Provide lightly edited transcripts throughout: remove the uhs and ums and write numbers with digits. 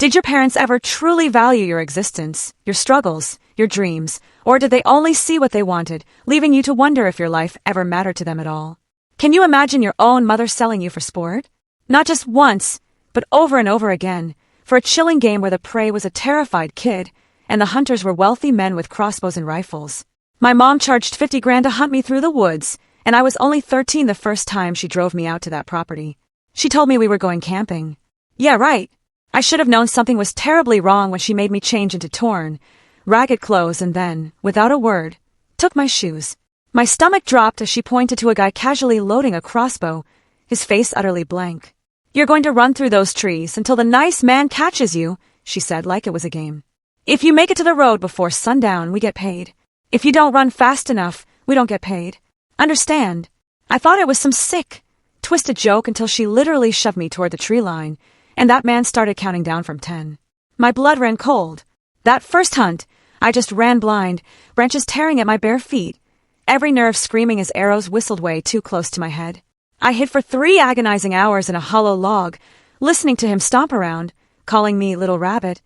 Did your parents ever truly value your existence, your struggles, your dreams, or did they only see what they wanted, leaving you to wonder if your life ever mattered to them at all? Can you imagine your own mother selling you for sport? Not just once, but over and over again, for a chilling game where the prey was a terrified kid, and the hunters were wealthy men with crossbows and rifles. My mom charged 50 grand to hunt me through the woods, and I was only 13 the first time she drove me out to that property. She told me we were going camping. Yeah, right. I should have known something was terribly wrong when she made me change into torn, ragged clothes and then, without a word, took my shoes. My stomach dropped as she pointed to a guy casually loading a crossbow, his face utterly blank. You're going to run through those trees until the nice man catches you, she said like it was a game. If you make it to the road before sundown, we get paid. If you don't run fast enough, we don't get paid. Understand? I thought it was some sick, twisted joke until she literally shoved me toward the tree line, and that man started counting down from 10. My blood ran cold. That first hunt, I just ran blind, branches tearing at my bare feet, every nerve screaming as arrows whistled way too close to my head. I hid for 3 agonizing hours in a hollow log, listening to him stomp around, calling me Little Rabbit,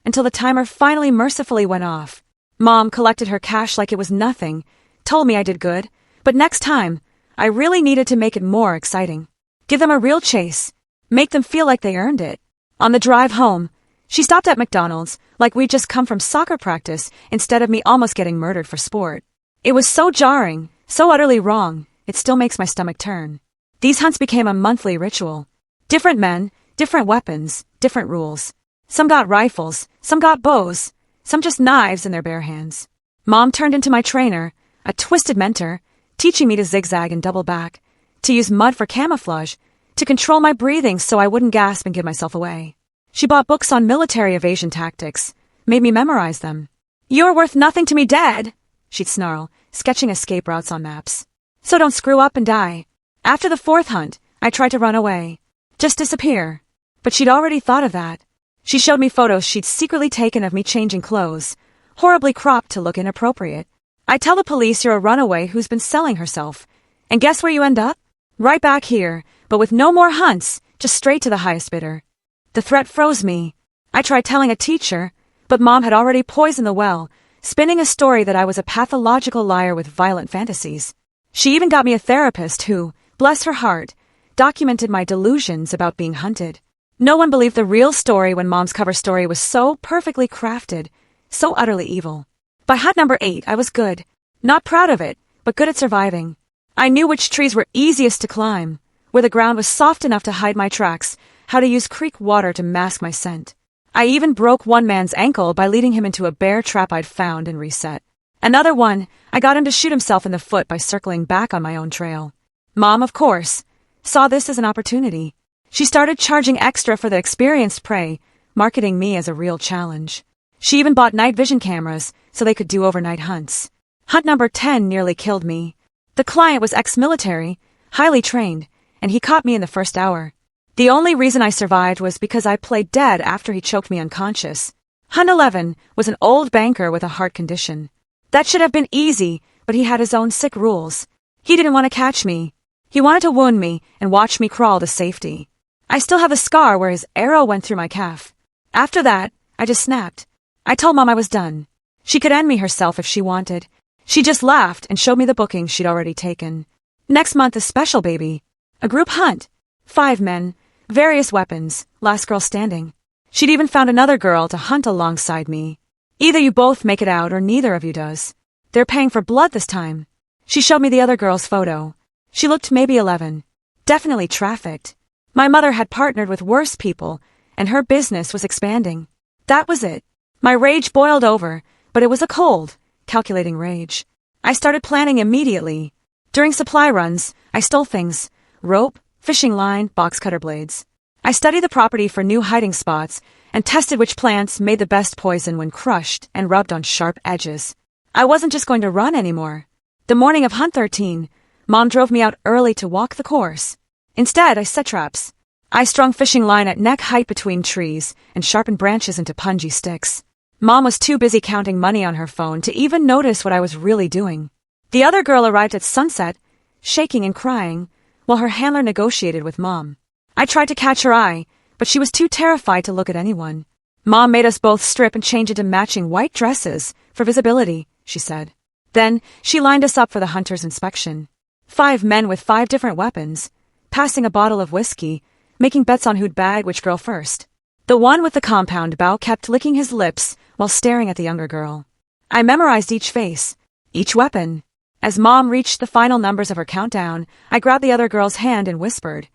until the timer finally mercifully went off. Mom collected her cash like it was nothing, told me I did good, but next time, I really needed to make it more exciting. Give them a real chase. Make them feel like they earned it. On the drive home, she stopped at McDonald's, like we'd just come from soccer practice instead of me almost getting murdered for sport. It was so jarring, so utterly wrong, it still makes my stomach turn. These hunts became a monthly ritual. Different men, different weapons, different rules. Some got rifles, some got bows, some just knives in their bare hands. Mom turned into my trainer, a twisted mentor, teaching me to zigzag and double back, to use mud for camouflage, to control my breathing so I wouldn't gasp and give myself away. She bought books on military evasion tactics, made me memorize them. You're worth nothing to me, Dad, she'd snarl, sketching escape routes on maps. So don't screw up and die. After the 4th hunt, I tried to run away. Just disappear. But she'd already thought of that. She showed me photos she'd secretly taken of me changing clothes, horribly cropped to look inappropriate. I tell the police you're a runaway who's been selling herself. And guess where you end up? Right back here, but with no more hunts, just straight to the highest bidder. The threat froze me. I tried telling a teacher, but Mom had already poisoned the well, spinning a story that I was a pathological liar with violent fantasies. She even got me a therapist who, bless her heart, documented my delusions about being hunted. No one believed the real story when Mom's cover story was so perfectly crafted, so utterly evil. By hunt number 8, I was good. Not proud of it, but good at surviving. I knew which trees were easiest to climb, where the ground was soft enough to hide my tracks, how to use creek water to mask my scent. I even broke one man's ankle by leading him into a bear trap I'd found and reset. Another one, I got him to shoot himself in the foot by circling back on my own trail. Mom, of course, saw this as an opportunity. She started charging extra for the experienced prey, marketing me as a real challenge. She even bought night vision cameras so they could do overnight hunts. Hunt number 10 nearly killed me. The client was ex-military, highly trained, and he caught me in the first hour. The only reason I survived was because I played dead after he choked me unconscious. Hunt 11 was an old banker with a heart condition. That should have been easy, but he had his own sick rules. He didn't want to catch me. He wanted to wound me and watch me crawl to safety. I still have a scar where his arrow went through my calf. After that, I just snapped. I told Mom I was done. She could end me herself if she wanted. She just laughed and showed me the bookings she'd already taken. Next month is special, baby. A group hunt. 5 men, various weapons, last girl standing. She'd even found another girl to hunt alongside me. Either you both make it out or neither of you does. They're paying for blood this time. She showed me the other girl's photo. She looked maybe 11. Definitely trafficked. My mother had partnered with worse people, and her business was expanding. That was it. My rage boiled over, but it was a cold, calculating rage. I started planning immediately. During supply runs, I stole things: rope, fishing line, box cutter blades. I studied the property for new hiding spots and tested which plants made the best poison when crushed and rubbed on sharp edges. I wasn't just going to run anymore. The morning of Hunt 13, Mom drove me out early to walk the course. Instead, I set traps. I strung fishing line at neck height between trees and sharpened branches into pungy sticks. Mom was too busy counting money on her phone to even notice what I was really doing. The other girl arrived at sunset, shaking and crying, while her handler negotiated with Mom. I tried to catch her eye, but she was too terrified to look at anyone. Mom made us both strip and change into matching white dresses for visibility, she said. Then she lined us up for the hunter's inspection. 5 men with 5 different weapons, passing a bottle of whiskey, making bets on who'd bag which girl first. The one with the compound bow kept licking his lips while staring at the younger girl. I memorized each face, each weapon. As Mom reached the final numbers of her countdown, I grabbed the other girl's hand and whispered,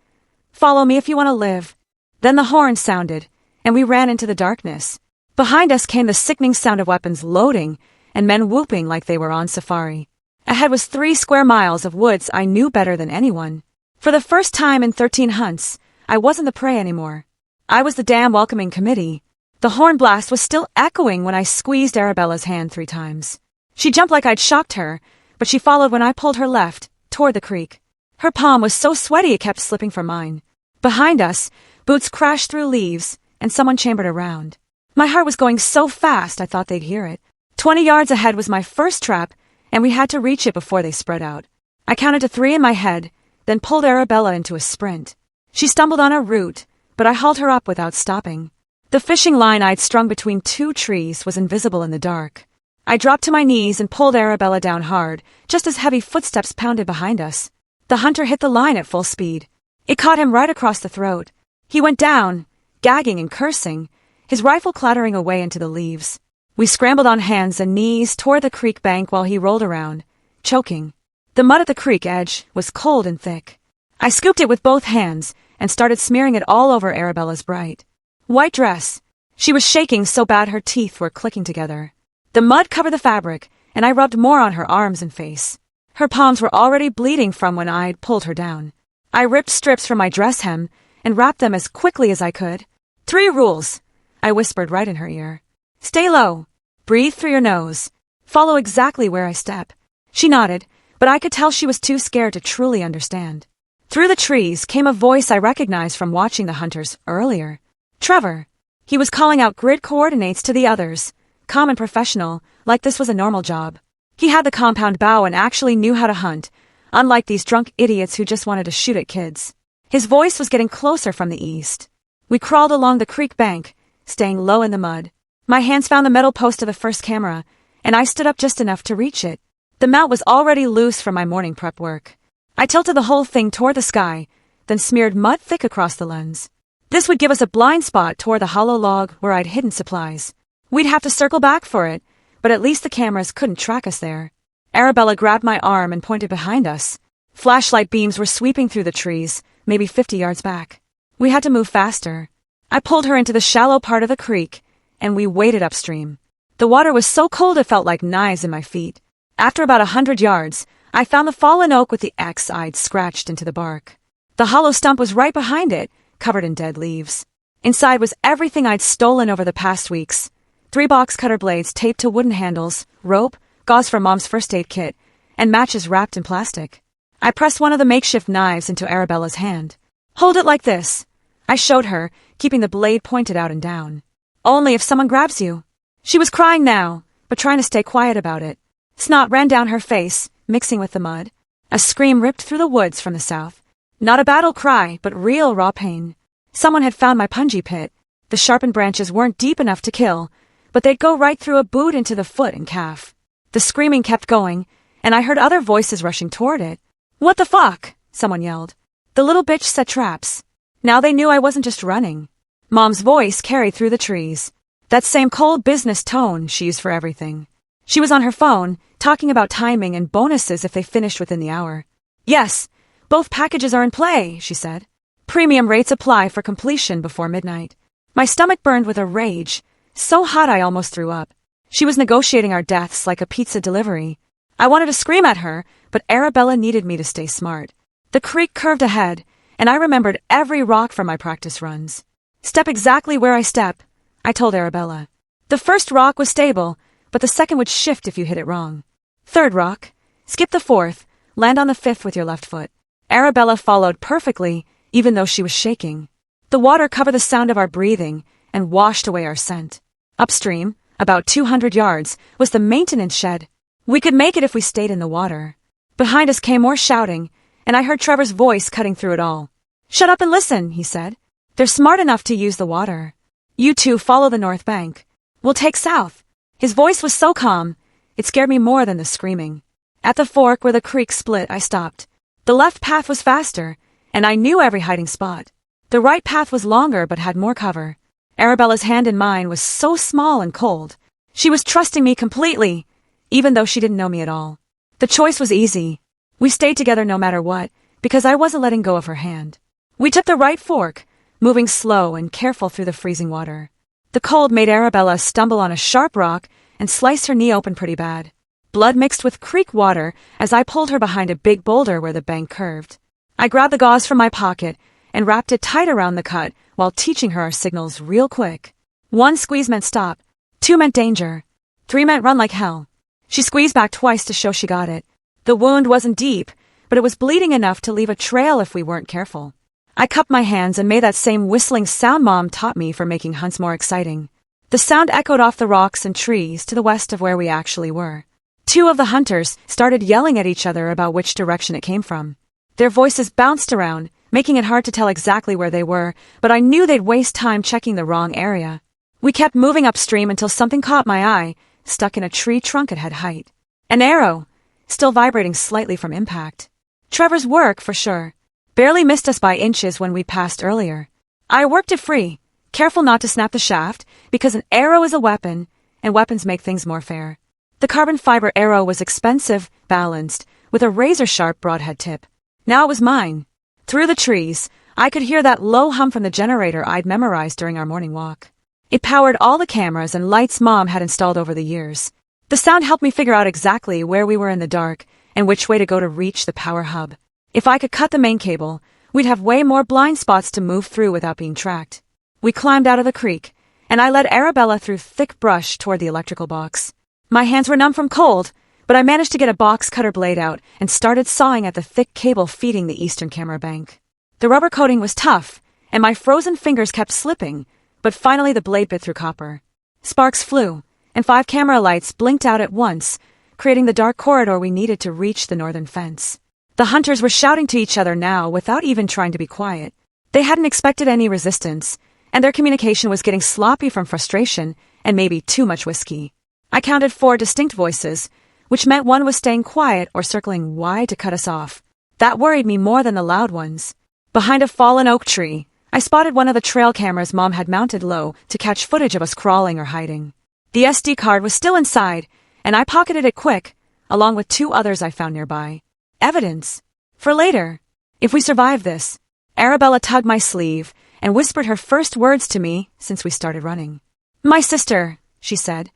"Follow me if you want to live." Then the horn sounded, and we ran into the darkness. Behind us came the sickening sound of weapons loading and men whooping like they were on safari. Ahead was 3 square miles of woods I knew better than anyone. For the first time in 13 hunts, I wasn't the prey anymore. I was the damn welcoming committee. The horn blast was still echoing when I squeezed Arabella's hand 3 times. She jumped like I'd shocked her, but she followed when I pulled her left, toward the creek. Her palm was so sweaty it kept slipping from mine. Behind us, boots crashed through leaves, and someone chambered around. My heart was going so fast I thought they'd hear it. 20 yards ahead was my first trap, and we had to reach it before they spread out. I counted to 3 in my head, then pulled Arabella into a sprint. She stumbled on a root, but I hauled her up without stopping. The fishing line I'd strung between 2 trees was invisible in the dark. I dropped to my knees and pulled Arabella down hard, just as heavy footsteps pounded behind us. The hunter hit the line at full speed. It caught him right across the throat. He went down, gagging and cursing, his rifle clattering away into the leaves. We scrambled on hands and knees toward the creek bank while he rolled around, choking. The mud at the creek edge was cold and thick. I scooped it with both hands and started smearing it all over Arabella's bright white dress. She was shaking so bad her teeth were clicking together. The mud covered the fabric, and I rubbed more on her arms and face. Her palms were already bleeding from when I'd pulled her down. I ripped strips from my dress hem and wrapped them as quickly as I could. 3 rules, I whispered right in her ear. Stay low. Breathe through your nose. Follow exactly where I step. She nodded, but I could tell she was too scared to truly understand. Through the trees came a voice I recognized from watching the hunters earlier. Trevor. He was calling out grid coordinates to the others, calm and professional, like this was a normal job. He had the compound bow and actually knew how to hunt, unlike these drunk idiots who just wanted to shoot at kids. His voice was getting closer from the east. We crawled along the creek bank, staying low in the mud. My hands found the metal post of the first camera, and I stood up just enough to reach it. The mount was already loose from my morning prep work. I tilted the whole thing toward the sky, then smeared mud thick across the lens. This would give us a blind spot toward the hollow log where I'd hidden supplies. We'd have to circle back for it, but at least the cameras couldn't track us there. Arabella grabbed my arm and pointed behind us. Flashlight beams were sweeping through the trees, maybe 50 yards back. We had to move faster. I pulled her into the shallow part of the creek, and we waded upstream. The water was so cold it felt like knives in my feet. After about 100 yards, I found the fallen oak with the X I'd scratched into the bark. The hollow stump was right behind it, covered in dead leaves. Inside was everything I'd stolen over the past weeks. 3 box cutter blades taped to wooden handles, rope, gauze from Mom's first aid kit, and matches wrapped in plastic. I pressed one of the makeshift knives into Arabella's hand. Hold it like this. I showed her, keeping the blade pointed out and down. Only if someone grabs you. She was crying now, but trying to stay quiet about it. Snot ran down her face, mixing with the mud. A scream ripped through the woods from the south. Not a battle cry, but real raw pain. Someone had found my punji pit. The sharpened branches weren't deep enough to kill, but they'd go right through a boot into the foot and calf. The screaming kept going, and I heard other voices rushing toward it. What the fuck? Someone yelled. The little bitch set traps. Now they knew I wasn't just running. Mom's voice carried through the trees. That same cold business tone she used for everything. She was on her phone, talking about timing and bonuses if they finished within the hour. Yes, both packages are in play, she said. Premium rates apply for completion before midnight. My stomach burned with a rage, so hot I almost threw up. She was negotiating our deaths like a pizza delivery. I wanted to scream at her, but Arabella needed me to stay smart. The creek curved ahead, and I remembered every rock from my practice runs. Step exactly where I step, I told Arabella. The first rock was stable, but the second would shift if you hit it wrong. Third rock, skip the fourth, land on the fifth with your left foot. Arabella followed perfectly, even though she was shaking. The water covered the sound of our breathing and washed away our scent. Upstream, about 200 yards, was the maintenance shed. We could make it if we stayed in the water. Behind us came more shouting, and I heard Trevor's voice cutting through it all. Shut up and listen, he said. They're smart enough to use the water. You two follow the north bank. We'll take south. His voice was so calm, it scared me more than the screaming. At the fork where the creek split, I stopped. The left path was faster, and I knew every hiding spot. The right path was longer but had more cover. Arabella's hand in mine was so small and cold. She was trusting me completely, even though she didn't know me at all. The choice was easy. We stayed together no matter what, because I wasn't letting go of her hand. We took the right fork, moving slow and careful through the freezing water. The cold made Arabella stumble on a sharp rock and slice her knee open pretty bad. Blood mixed with creek water as I pulled her behind a big boulder where the bank curved. I grabbed the gauze from my pocket and wrapped it tight around the cut while teaching her our signals real quick. 1 squeeze meant stop, 2 meant danger, 3 meant run like hell. She squeezed back twice to show she got it. The wound wasn't deep, but it was bleeding enough to leave a trail if we weren't careful. I cupped my hands and made that same whistling sound Mom taught me for making hunts more exciting. The sound echoed off the rocks and trees to the west of where we actually were. 2 of the hunters started yelling at each other about which direction it came from. Their voices bounced around, making it hard to tell exactly where they were, but I knew they'd waste time checking the wrong area. We kept moving upstream until something caught my eye, stuck in a tree trunk at head height. An arrow, still vibrating slightly from impact. Trevor's work, for sure. Barely missed us by inches when we passed earlier. I worked it free, careful not to snap the shaft, because an arrow is a weapon, and weapons make things more fair. The carbon fiber arrow was expensive, balanced, with a razor-sharp broadhead tip. Now it was mine. Through the trees, I could hear that low hum from the generator I'd memorized during our morning walk. It powered all the cameras and lights Mom had installed over the years. The sound helped me figure out exactly where we were in the dark and which way to go to reach the power hub. If I could cut the main cable, we'd have way more blind spots to move through without being tracked. We climbed out of the creek, and I led Arabella through thick brush toward the electrical box. My hands were numb from cold, but I managed to get a box cutter blade out and started sawing at the thick cable feeding the eastern camera bank. The rubber coating was tough, and my frozen fingers kept slipping, but finally the blade bit through copper. Sparks flew, and 5 camera lights blinked out at once, creating the dark corridor we needed to reach the northern fence. The hunters were shouting to each other now without even trying to be quiet. They hadn't expected any resistance, and their communication was getting sloppy from frustration and maybe too much whiskey. I counted 4 distinct voices, which meant one was staying quiet or circling wide to cut us off. That worried me more than the loud ones. Behind a fallen oak tree, I spotted one of the trail cameras Mom had mounted low to catch footage of us crawling or hiding. The SD card was still inside, and I pocketed it quick, along with 2 others I found nearby. Evidence. For later. If we survive this. Arabella tugged my sleeve and whispered her first words to me since we started running. My sister, she said.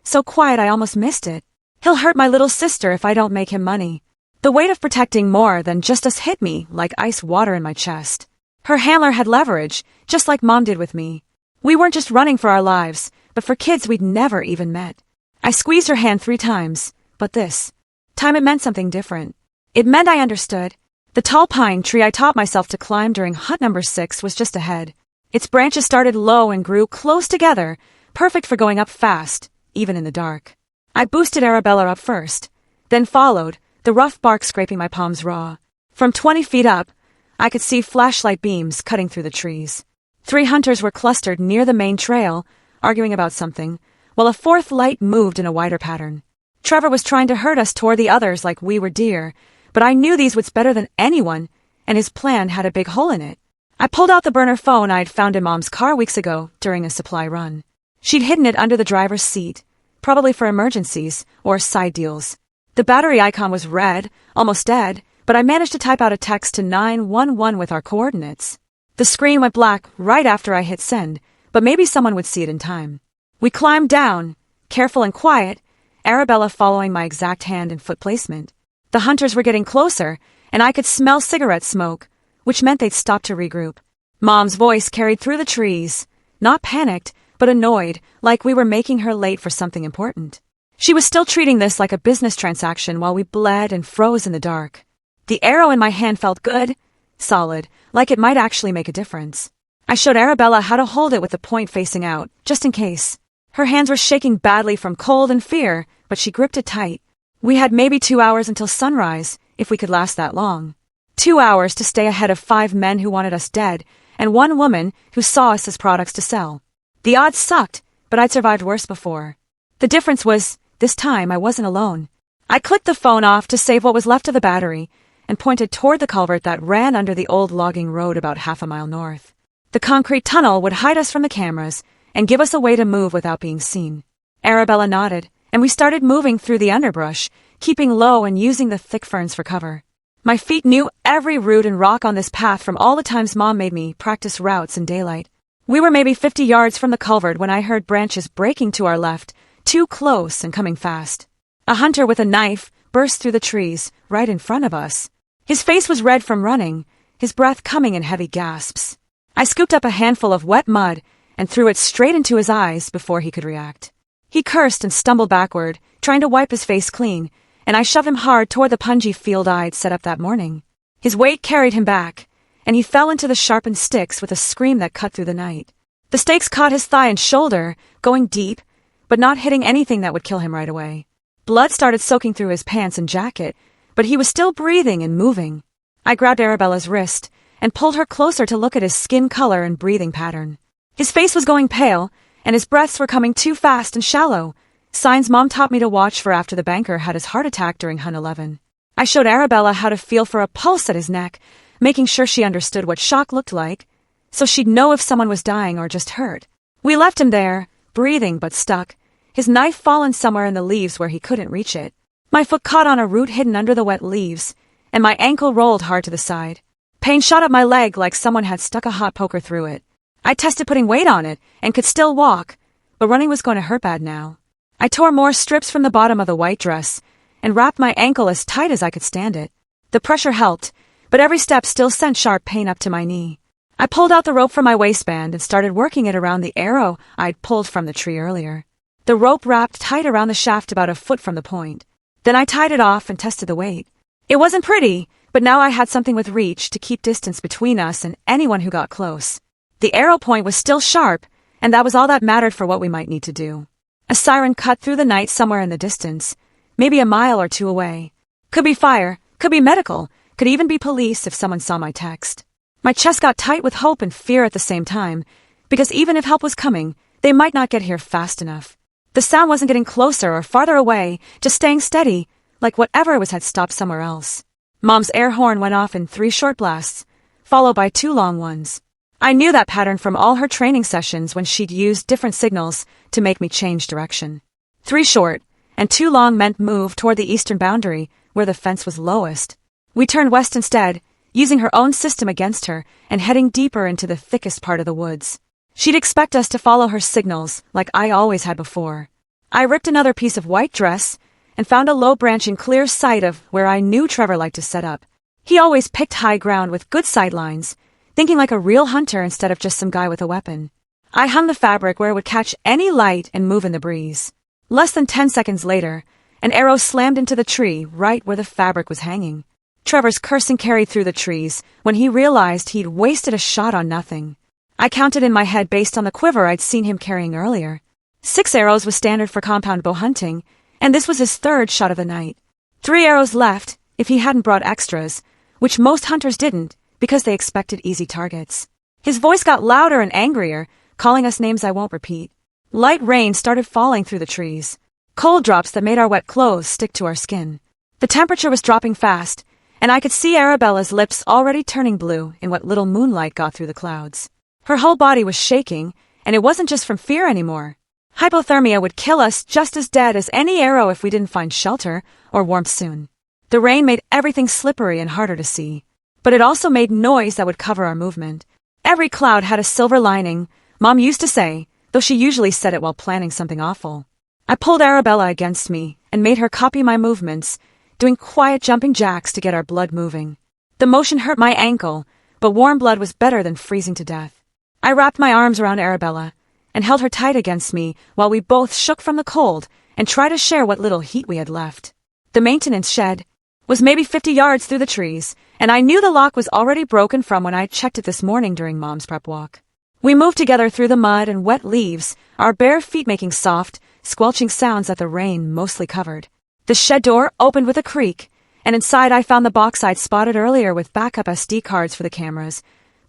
So quiet I almost missed it. He'll hurt my little sister if I don't make him money. The weight of protecting more than just us hit me like ice water in my chest. Her handler had leverage, just like Mom did with me. We weren't just running for our lives, but for kids we'd never even met. I squeezed her hand 3 times, but this time it meant something different. It meant I understood. The tall pine tree I taught myself to climb during hunt number 6 was just ahead. Its branches started low and grew close together, perfect for going up fast, even in the dark. I boosted Arabella up first, then followed, the rough bark scraping my palms raw. From 20 feet up, I could see flashlight beams cutting through the trees. 3 hunters were clustered near the main trail, arguing about something, while a 4th light moved in a wider pattern. Trevor was trying to herd us toward the others like we were deer, but I knew these woods better than anyone, and his plan had a big hole in it. I pulled out the burner phone I'd found in Mom's car weeks ago during a supply run. She'd hidden it under the driver's seat, probably for emergencies or side deals. The battery icon was red, almost dead, but I managed to type out a text to 911 with our coordinates. The screen went black right after I hit send, but maybe someone would see it in time. We climbed down, careful and quiet, Arabella following my exact hand and foot placement. The hunters were getting closer, and I could smell cigarette smoke, which meant they'd stopped to regroup. Mom's voice carried through the trees, not panicked, but annoyed, like we were making her late for something important. She was still treating this like a business transaction while we bled and froze in the dark. The arrow in my hand felt good, solid, like it might actually make a difference. I showed Arabella how to hold it with the point facing out, just in case. Her hands were shaking badly from cold and fear, but she gripped it tight. We had maybe 2 hours until sunrise, if we could last that long. 2 hours to stay ahead of 5 men who wanted us dead, and 1 woman who saw us as products to sell. The odds sucked, but I'd survived worse before. The difference was, this time I wasn't alone. I clicked the phone off to save what was left of the battery and pointed toward the culvert that ran under the old logging road about half a mile north. The concrete tunnel would hide us from the cameras and give us a way to move without being seen. Arabella nodded, and we started moving through the underbrush, keeping low and using the thick ferns for cover. My feet knew every root and rock on this path from all the times Mom made me practice routes in daylight. We were maybe 50 yards from the culvert when I heard branches breaking to our left, too close and coming fast. A hunter with a knife burst through the trees, right in front of us. His face was red from running, his breath coming in heavy gasps. I scooped up a handful of wet mud and threw it straight into his eyes before he could react. He cursed and stumbled backward, trying to wipe his face clean, and I shoved him hard toward the pungy field I'd set up that morning. His weight carried him back, and he fell into the sharpened sticks with a scream that cut through the night. The stakes caught his thigh and shoulder, going deep, but not hitting anything that would kill him right away. Blood started soaking through his pants and jacket, but he was still breathing and moving. I grabbed Arabella's wrist and pulled her closer to look at his skin color and breathing pattern. His face was going pale, and his breaths were coming too fast and shallow, signs Mom taught me to watch for after the banker had his heart attack during Hunt 11. I showed Arabella how to feel for a pulse at his neck, making sure she understood what shock looked like, so she'd know if someone was dying or just hurt. We left him there, breathing but stuck, his knife fallen somewhere in the leaves where he couldn't reach it. My foot caught on a root hidden under the wet leaves, and my ankle rolled hard to the side. Pain shot up my leg like someone had stuck a hot poker through it. I tested putting weight on it and could still walk, but running was going to hurt bad now. I tore more strips from the bottom of the white dress and wrapped my ankle as tight as I could stand it. The pressure helped, but every step still sent sharp pain up to my knee. I pulled out the rope from my waistband and started working it around the arrow I'd pulled from the tree earlier. The rope wrapped tight around the shaft about a foot from the point. Then I tied it off and tested the weight. It wasn't pretty, but now I had something with reach to keep distance between us and anyone who got close. The arrow point was still sharp, and that was all that mattered for what we might need to do. A siren cut through the night somewhere in the distance, maybe a mile or two away. Could be fire, could be medical, could even be police if someone saw my text. My chest got tight with hope and fear at the same time, because even if help was coming, they might not get here fast enough. The sound wasn't getting closer or farther away, just staying steady, like whatever was had stopped somewhere else. Mom's air horn went off in 3 short blasts, followed by 2 long ones. I knew that pattern from all her training sessions when she'd used different signals to make me change direction. 3 short and 2 long meant move toward the eastern boundary, where the fence was lowest. We turned west instead, using her own system against her and heading deeper into the thickest part of the woods. She'd expect us to follow her signals, like I always had before. I ripped another piece of white dress and found a low branch in clear sight of where I knew Trevor liked to set up. He always picked high ground with good sight lines, thinking like a real hunter instead of just some guy with a weapon. I hung the fabric where it would catch any light and move in the breeze. Less than 10 seconds later, an arrow slammed into the tree right where the fabric was hanging. Trevor's cursing carried through the trees when he realized he'd wasted a shot on nothing. I counted in my head based on the quiver I'd seen him carrying earlier. 6 arrows was standard for compound bow hunting, and this was his 3rd shot of the night. 3 arrows left if he hadn't brought extras, which most hunters didn't because they expected easy targets. His voice got louder and angrier, calling us names I won't repeat. Light rain started falling through the trees, cold drops that made our wet clothes stick to our skin. The temperature was dropping fast, and I could see Arabella's lips already turning blue in what little moonlight got through the clouds. Her whole body was shaking, and it wasn't just from fear anymore. Hypothermia would kill us just as dead as any arrow if we didn't find shelter or warmth soon. The rain made everything slippery and harder to see, but it also made noise that would cover our movement. Every cloud had a silver lining, Mom used to say, though she usually said it while planning something awful. I pulled Arabella against me and made her copy my movements, doing quiet jumping jacks to get our blood moving. The motion hurt my ankle, but warm blood was better than freezing to death. I wrapped my arms around Arabella and held her tight against me while we both shook from the cold and tried to share what little heat we had left. The maintenance shed was maybe 50 yards through the trees, and I knew the lock was already broken from when I checked it this morning during Mom's prep walk. We moved together through the mud and wet leaves, our bare feet making soft, squelching sounds that the rain mostly covered. The shed door opened with a creak, and inside I found the box I'd spotted earlier with backup SD cards for the cameras,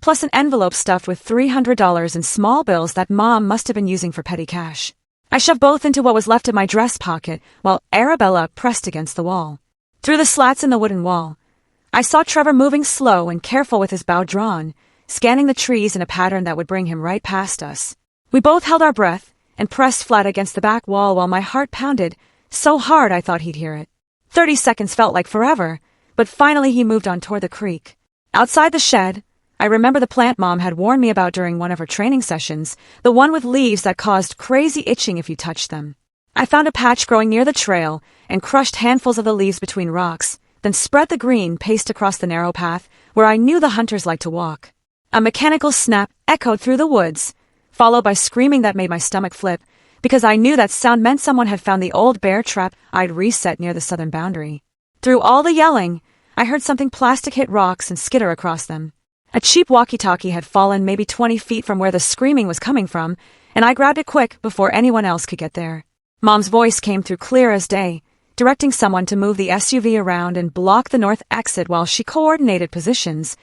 plus an envelope stuffed with $300 in small bills that Mom must have been using for petty cash. I shoved both into what was left of my dress pocket while Arabella pressed against the wall. Through the slats in the wooden wall, I saw Trevor moving slow and careful with his bow drawn, scanning the trees in a pattern that would bring him right past us. We both held our breath and pressed flat against the back wall while my heart pounded so hard I thought he'd hear it. 30 seconds felt like forever, but finally he moved on toward the creek. Outside the shed, I remember the plant Mom had warned me about during one of her training sessions, the one with leaves that caused crazy itching if you touched them. I found a patch growing near the trail and crushed handfuls of the leaves between rocks, then spread the green paste across the narrow path where I knew the hunters liked to walk. A mechanical snap echoed through the woods, followed by screaming that made my stomach flip, because I knew that sound meant someone had found the old bear trap I'd reset near the southern boundary. Through all the yelling, I heard something plastic hit rocks and skitter across them. A cheap walkie-talkie had fallen maybe 20 feet from where the screaming was coming from, and I grabbed it quick before anyone else could get there. Mom's voice came through clear as day, directing someone to move the SUV around and block the north exit while she coordinated positions.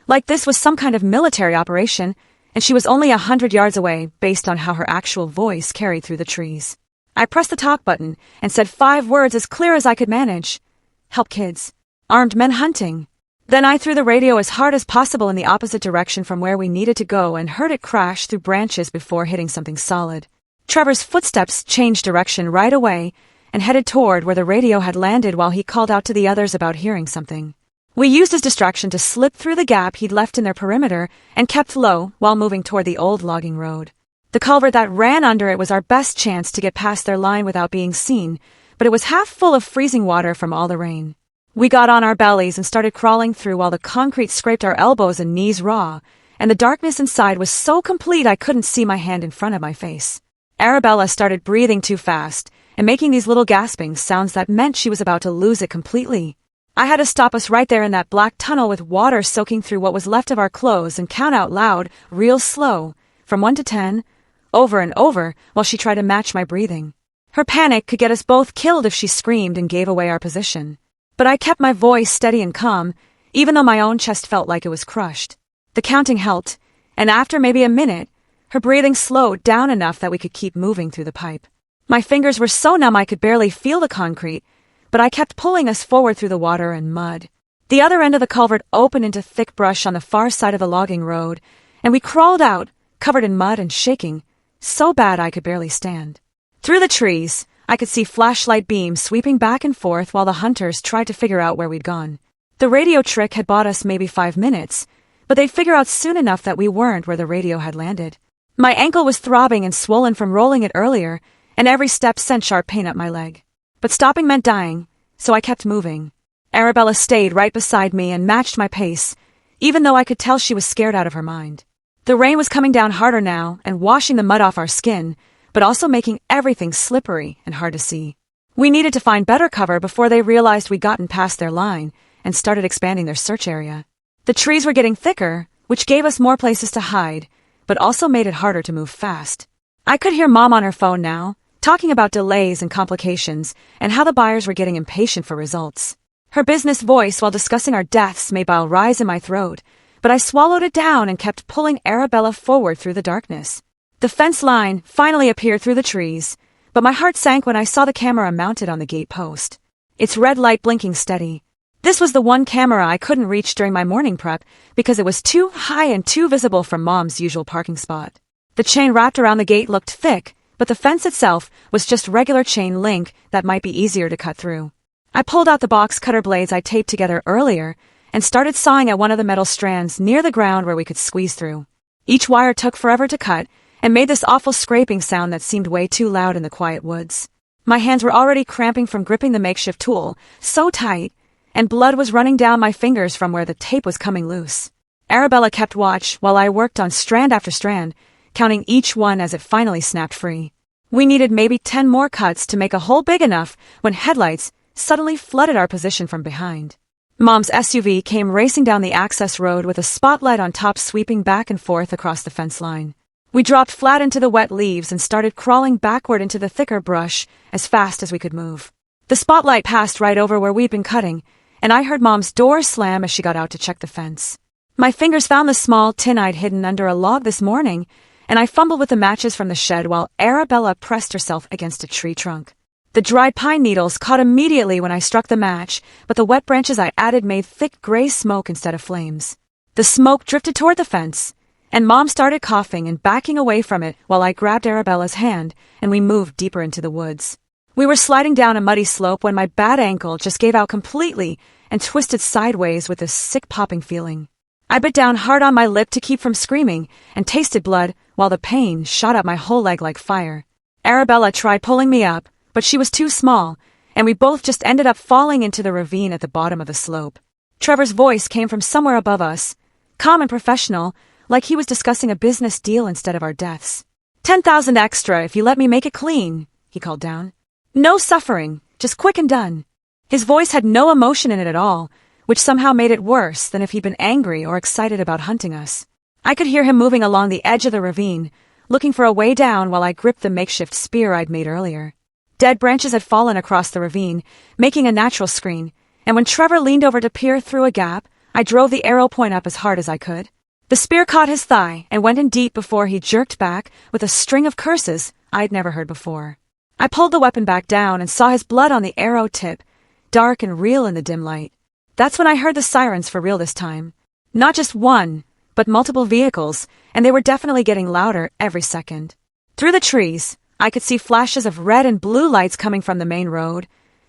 Like this was some kind of military operation, and she was only 100 yards away based on how her actual voice carried through the trees. I pressed the talk button and said 5 words as clear as I could manage. Help kids. Armed men hunting. Then I threw the radio as hard as possible in the opposite direction from where we needed to go and heard it crash through branches before hitting something solid. Trevor's footsteps changed direction right away and headed toward where the radio had landed while he called out to the others about hearing something. We used his distraction to slip through the gap he'd left in their perimeter and kept low while moving toward the old logging road. The culvert that ran under it was our best chance to get past their line without being seen, but it was half full of freezing water from all the rain. We got on our bellies and started crawling through while the concrete scraped our elbows and knees raw, and the darkness inside was so complete I couldn't see my hand in front of my face. Arabella started breathing too fast and making these little gasping sounds that meant she was about to lose it completely. I had to stop us right there in that black tunnel with water soaking through what was left of our clothes and count out loud, real slow, from 1 to 10, over and over, while she tried to match my breathing. Her panic could get us both killed if she screamed and gave away our position. But I kept my voice steady and calm, even though my own chest felt like it was crushed. The counting helped, and after maybe a minute, her breathing slowed down enough that we could keep moving through the pipe. My fingers were so numb I could barely feel the concrete, but I kept pulling us forward through the water and mud. The other end of the culvert opened into thick brush on the far side of the logging road, and we crawled out, covered in mud and shaking, so bad I could barely stand. Through the trees, I could see flashlight beams sweeping back and forth while the hunters tried to figure out where we'd gone. The radio trick had bought us maybe 5 minutes, but they'd figure out soon enough that we weren't where the radio had landed. My ankle was throbbing and swollen from rolling it earlier, and every step sent sharp pain up my leg. But stopping meant dying, so I kept moving. Arabella stayed right beside me and matched my pace, even though I could tell she was scared out of her mind. The rain was coming down harder now and washing the mud off our skin, but also making everything slippery and hard to see. We needed to find better cover before they realized we'd gotten past their line and started expanding their search area. The trees were getting thicker, which gave us more places to hide, but also made it harder to move fast. I could hear Mom on her phone now, talking about delays and complications and how the buyers were getting impatient for results. Her business voice while discussing our deaths made bile rise in my throat, but I swallowed it down and kept pulling Arabella forward through the darkness. The fence line finally appeared through the trees, but my heart sank when I saw the camera mounted on the gate post. Its red light blinking steady. This was the one camera I couldn't reach during my morning prep because it was too high and too visible from Mom's usual parking spot. The chain wrapped around the gate looked thick, but the fence itself was just regular chain link that might be easier to cut through. I pulled out the box cutter blades I taped together earlier and started sawing at one of the metal strands near the ground where we could squeeze through. Each wire took forever to cut and made this awful scraping sound that seemed way too loud in the quiet woods. My hands were already cramping from gripping the makeshift tool so tight, and blood was running down my fingers from where the tape was coming loose. Arabella kept watch while I worked on strand after strand, counting each one as it finally snapped free. We needed maybe 10 more cuts to make a hole big enough when headlights suddenly flooded our position from behind. Mom's SUV came racing down the access road with a spotlight on top sweeping back and forth across the fence line. We dropped flat into the wet leaves and started crawling backward into the thicker brush as fast as we could move. The spotlight passed right over where we'd been cutting, and I heard Mom's door slam as she got out to check the fence. My fingers found the small tin I'd hidden under a log this morning, and I fumbled with the matches from the shed while Arabella pressed herself against a tree trunk. The dried pine needles caught immediately when I struck the match, but the wet branches I added made thick gray smoke instead of flames. The smoke drifted toward the fence, and Mom started coughing and backing away from it while I grabbed Arabella's hand and we moved deeper into the woods. We were sliding down a muddy slope when my bad ankle just gave out completely and twisted sideways with a sick popping feeling. I bit down hard on my lip to keep from screaming and tasted blood while the pain shot up my whole leg like fire. Arabella tried pulling me up, but she was too small, and we both just ended up falling into the ravine at the bottom of the slope. Trevor's voice came from somewhere above us, calm and professional, like he was discussing a business deal instead of our deaths. 10,000 extra if you let me make it clean, he called down. No suffering, just quick and done. His voice had no emotion in it at all, which somehow made it worse than if he'd been angry or excited about hunting us. I could hear him moving along the edge of the ravine, looking for a way down while I gripped the makeshift spear I'd made earlier. Dead branches had fallen across the ravine, making a natural screen, and when Trevor leaned over to peer through a gap, I drove the arrow point up as hard as I could. The spear caught his thigh and went in deep before he jerked back with a string of curses I'd never heard before. I pulled the weapon back down and saw his blood on the arrow tip, dark and real in the dim light. That's when I heard the sirens for real this time. Not just one, but multiple vehicles, and they were definitely getting louder every second. Through the trees, I could see flashes of red and blue lights coming from the main road,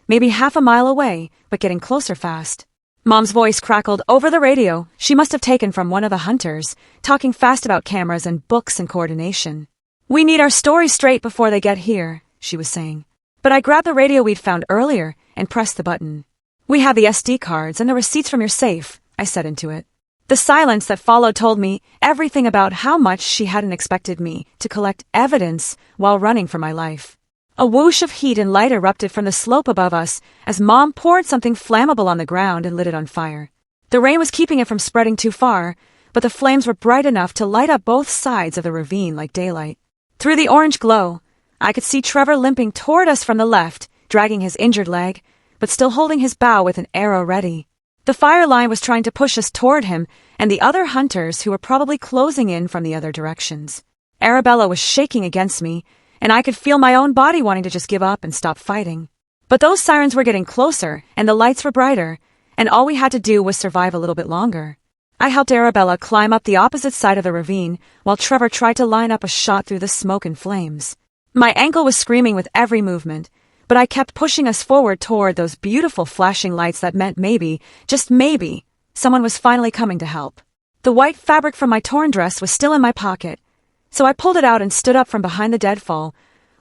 maybe half a mile away, but getting closer fast. Mom's voice crackled over the radio she must have taken from one of the hunters, talking fast about cameras and books and coordination. We need our story straight before they get here, she was saying. But I grabbed the radio we'd found earlier and pressed the button. We have the SD cards and the receipts from your safe, I said into it. The silence that followed told me everything about how much she hadn't expected me to collect evidence while running for my life. A whoosh of heat and light erupted from the slope above us as Mom poured something flammable on the ground and lit it on fire. The rain was keeping it from spreading too far, but the flames were bright enough to light up both sides of the ravine like daylight. Through the orange glow, I could see Trevor limping toward us from the left, dragging his injured leg, but still holding his bow with an arrow ready. The fire line was trying to push us toward him and the other hunters who were probably closing in from the other directions. Arabella was shaking against me, and I could feel my own body wanting to just give up and stop fighting. But those sirens were getting closer, and the lights were brighter, and all we had to do was survive a little bit longer. I helped Arabella climb up the opposite side of the ravine, while Trevor tried to line up a shot through the smoke and flames. My ankle was screaming with every movement, but I kept pushing us forward toward those beautiful flashing lights that meant maybe, just maybe, someone was finally coming to help. The white fabric from my torn dress was still in my pocket, so I pulled it out and stood up from behind the deadfall,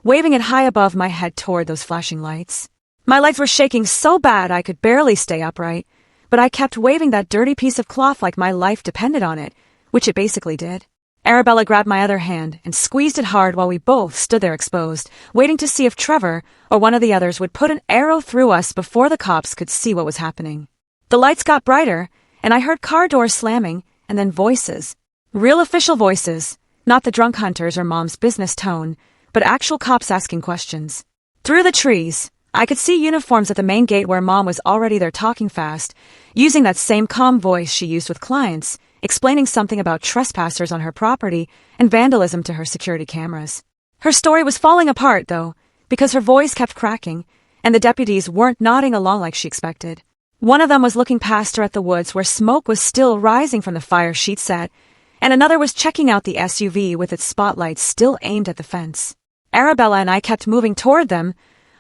waving it high above my head toward those flashing lights. My legs were shaking so bad I could barely stay upright, but I kept waving that dirty piece of cloth like my life depended on it, which it basically did. Arabella grabbed my other hand and squeezed it hard while we both stood there exposed, waiting to see if Trevor or one of the others would put an arrow through us before the cops could see what was happening. The lights got brighter, and I heard car doors slamming, and then voices. Real official voices, not the drunk hunters or Mom's business tone, but actual cops asking questions. Through the trees, I could see uniforms at the main gate where Mom was already there talking fast, using that same calm voice she used with clients, explaining something about trespassers on her property and vandalism to her security cameras. Her story was falling apart, though, because her voice kept cracking, and the deputies weren't nodding along like she expected. One of them was looking past her at the woods where smoke was still rising from the fire she'd set, and another was checking out the SUV with its spotlights still aimed at the fence. Arabella and I kept moving toward them,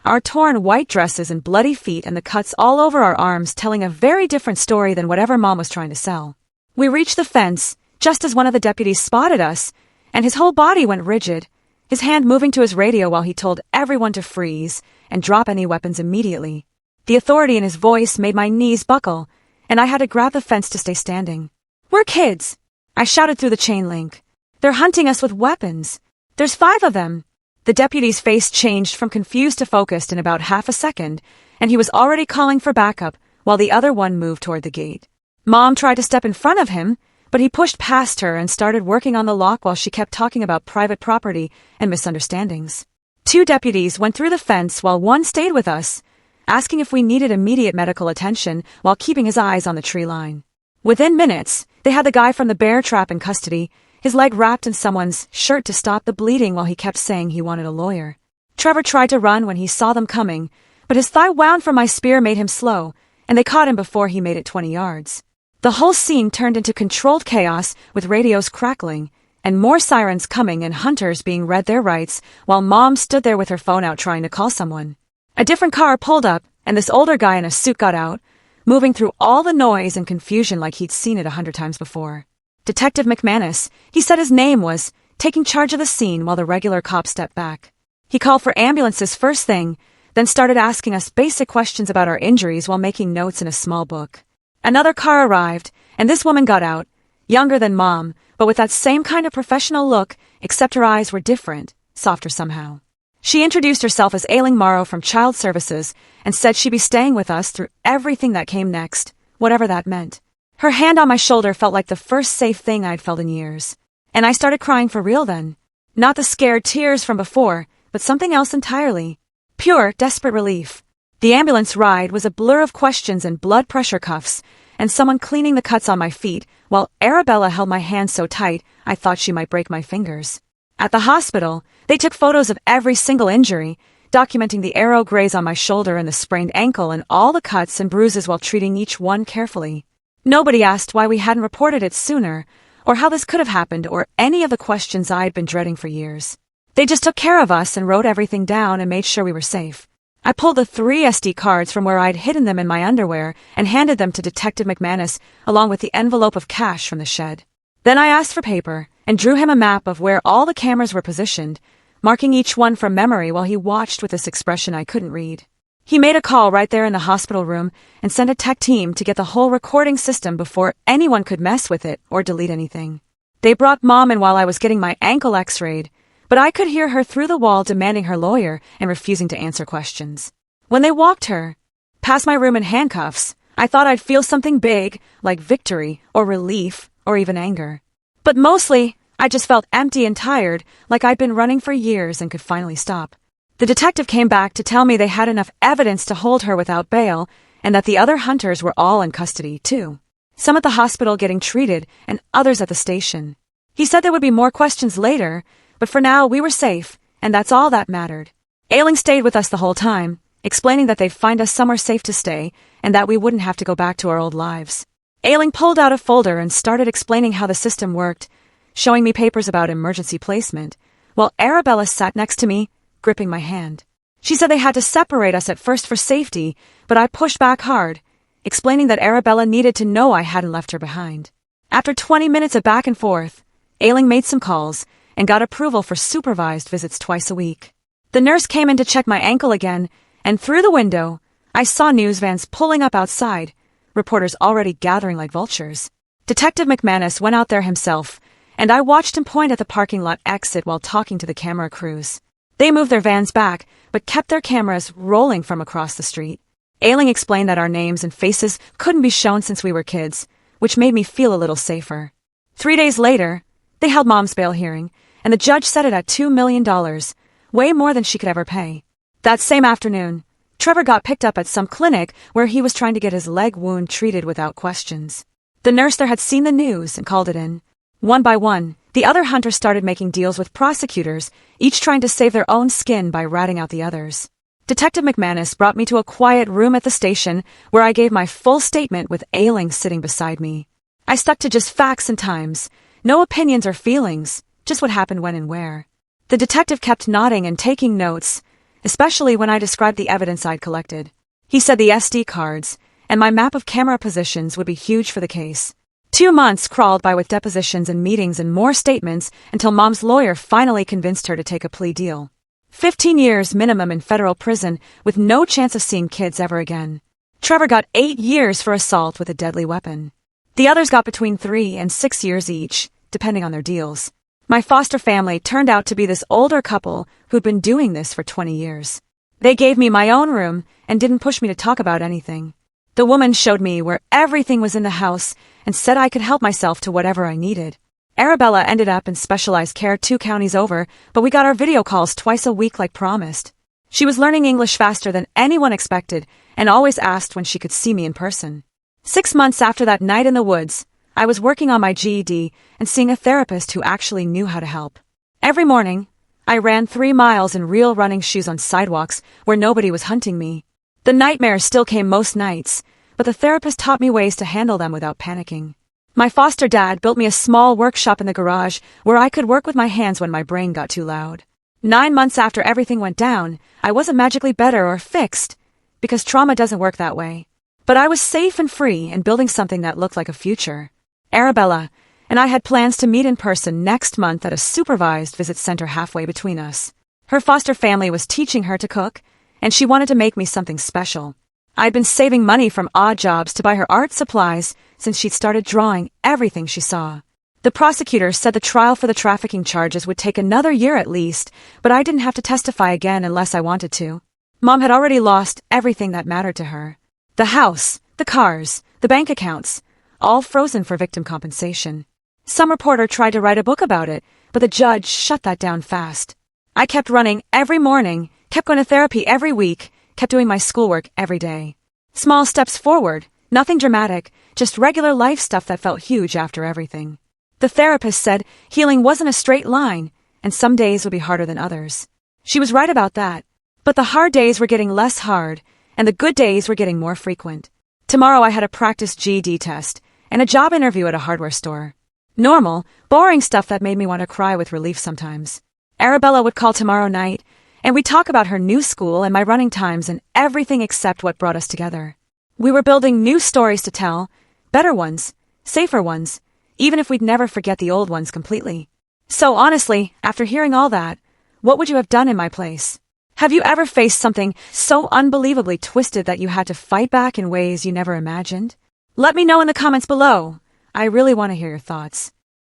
our torn white dresses and bloody feet and the cuts all over our arms telling a very different story than whatever Mom was trying to sell. We reached the fence, just as one of the deputies spotted us, and his whole body went rigid, his hand moving to his radio while he told everyone to freeze and drop any weapons immediately. The authority in his voice made my knees buckle, and I had to grab the fence to stay standing. "We're kids!" I shouted through the chain link. "They're hunting us with weapons. There's 5 of them." The deputy's face changed from confused to focused in about half a second, and he was already calling for backup while the other one moved toward the gate. Mom tried to step in front of him, but he pushed past her and started working on the lock while she kept talking about private property and misunderstandings. 2 deputies went through the fence while one stayed with us, asking if we needed immediate medical attention while keeping his eyes on the tree line. Within minutes, They had the guy from the bear trap in custody, his leg wrapped in someone's shirt to stop the bleeding while he kept saying he wanted a lawyer. Trevor tried to run when he saw them coming, but his thigh wound from my spear made him slow, and they caught him before he made it 20 yards. The whole scene turned into controlled chaos with radios crackling, and more sirens coming and hunters being read their rights while Mom stood there with her phone out trying to call someone. A different car pulled up, and this older guy in a suit got out, moving through all the noise and confusion like he'd seen it 100 times before. Detective McManus, he said his name, was taking charge of the scene while the regular cop stepped back. He called for ambulances first thing, then started asking us basic questions about our injuries while making notes in a small book. Another car arrived, and this woman got out, younger than Mom, but with that same kind of professional look, except her eyes were different, softer somehow. She introduced herself as Ailing Morrow from Child Services and said she'd be staying with us through everything that came next, whatever that meant. Her hand on my shoulder felt like the first safe thing I'd felt in years. And I started crying for real then. Not the scared tears from before, but something else entirely. Pure, desperate relief. The ambulance ride was a blur of questions and blood pressure cuffs, and someone cleaning the cuts on my feet, while Arabella held my hand so tight I thought she might break my fingers. At the hospital, they took photos of every single injury, documenting the arrow graze on my shoulder and the sprained ankle and all the cuts and bruises while treating each one carefully. Nobody asked why we hadn't reported it sooner, or how this could have happened, or any of the questions I'd been dreading for years. They just took care of us and wrote everything down and made sure we were safe. I pulled the 3 SD cards from where I'd hidden them in my underwear and handed them to Detective McManus along with the envelope of cash from the shed. Then I asked for paper and drew him a map of where all the cameras were positioned, marking each one from memory while he watched with this expression I couldn't read. He made a call right there in the hospital room and sent a tech team to get the whole recording system before anyone could mess with it or delete anything. They brought Mom in while I was getting my ankle x-rayed, but I could hear her through the wall demanding her lawyer and refusing to answer questions. When they walked her past my room in handcuffs, I thought I'd feel something big, like victory or relief or even anger. But mostly, I just felt empty and tired, like I'd been running for years and could finally stop. The detective came back to tell me they had enough evidence to hold her without bail and that the other hunters were all in custody, too. Some at the hospital getting treated and others at the station. He said there would be more questions later, but for now we were safe, and that's all that mattered. Ailing stayed with us the whole time, explaining that they'd find us somewhere safe to stay and that we wouldn't have to go back to our old lives. Ailing pulled out a folder and started explaining how the system worked, showing me papers about emergency placement, while Arabella sat next to me, gripping my hand. She said they had to separate us at first for safety, but I pushed back hard, explaining that Arabella needed to know I hadn't left her behind. After 20 minutes of back and forth, Ailing made some calls and got approval for supervised visits twice a week. The nurse came in to check my ankle again, and through the window, I saw news vans pulling up outside, reporters already gathering like vultures. Detective McManus went out there himself, and I watched him point at the parking lot exit while talking to the camera crews. They moved their vans back, but kept their cameras rolling from across the street. Ailing explained that our names and faces couldn't be shown since we were kids, which made me feel a little safer. 3 days later, they held Mom's bail hearing, and the judge set it at $2 million, way more than she could ever pay. That same afternoon, Trevor got picked up at some clinic where he was trying to get his leg wound treated without questions. The nurse there had seen the news and called it in. One by one, the other hunters started making deals with prosecutors, each trying to save their own skin by ratting out the others. Detective McManus brought me to a quiet room at the station where I gave my full statement with Ailing sitting beside me. I stuck to just facts and times, no opinions or feelings, just what happened when and where. The detective kept nodding and taking notes, especially when I described the evidence I'd collected. He said the SD cards and my map of camera positions would be huge for the case. 2 months crawled by with depositions and meetings and more statements until Mom's lawyer finally convinced her to take a plea deal. 15 years minimum in federal prison with no chance of seeing kids ever again. Trevor got 8 years for assault with a deadly weapon. The others got between 3 and 6 years each, depending on their deals. My foster family turned out to be this older couple who'd been doing this for 20 years. They gave me my own room and didn't push me to talk about anything. The woman showed me where everything was in the house and said I could help myself to whatever I needed. Arabella ended up in specialized care 2 counties over, but we got our video calls twice a week like promised. She was learning English faster than anyone expected and always asked when she could see me in person. 6 months after that night in the woods, I was working on my GED and seeing a therapist who actually knew how to help. Every morning, I ran 3 miles in real running shoes on sidewalks where nobody was hunting me. The nightmares still came most nights, but the therapist taught me ways to handle them without panicking. My foster dad built me a small workshop in the garage where I could work with my hands when my brain got too loud. 9 months after everything went down, I wasn't magically better or fixed, because trauma doesn't work that way. But I was safe and free and building something that looked like a future. Arabella and I had plans to meet in person next month at a supervised visit center halfway between us. Her foster family was teaching her to cook, and she wanted to make me something special. I'd been saving money from odd jobs to buy her art supplies since she'd started drawing everything she saw. The prosecutor said the trial for the trafficking charges would take another year at least, but I didn't have to testify again unless I wanted to. Mom had already lost everything that mattered to her. The house, the cars, the bank accounts, all frozen for victim compensation. Some reporter tried to write a book about it, but the judge shut that down fast. I kept running every morning, kept going to therapy every week, kept doing my schoolwork every day. Small steps forward, nothing dramatic, just regular life stuff that felt huge after everything. The therapist said healing wasn't a straight line, and some days would be harder than others. She was right about that. But the hard days were getting less hard, and the good days were getting more frequent. Tomorrow I had a practice GED test and a job interview at a hardware store. Normal, boring stuff that made me want to cry with relief sometimes. Arabella would call tomorrow night, and we'd talk about her new school and my running times and everything except what brought us together. We were building new stories to tell, better ones, safer ones, even if we'd never forget the old ones completely. So honestly, after hearing all that, what would you have done in my place? Have you ever faced something so unbelievably twisted that you had to fight back in ways you never imagined? Let me know in the comments below. I really want to hear your thoughts.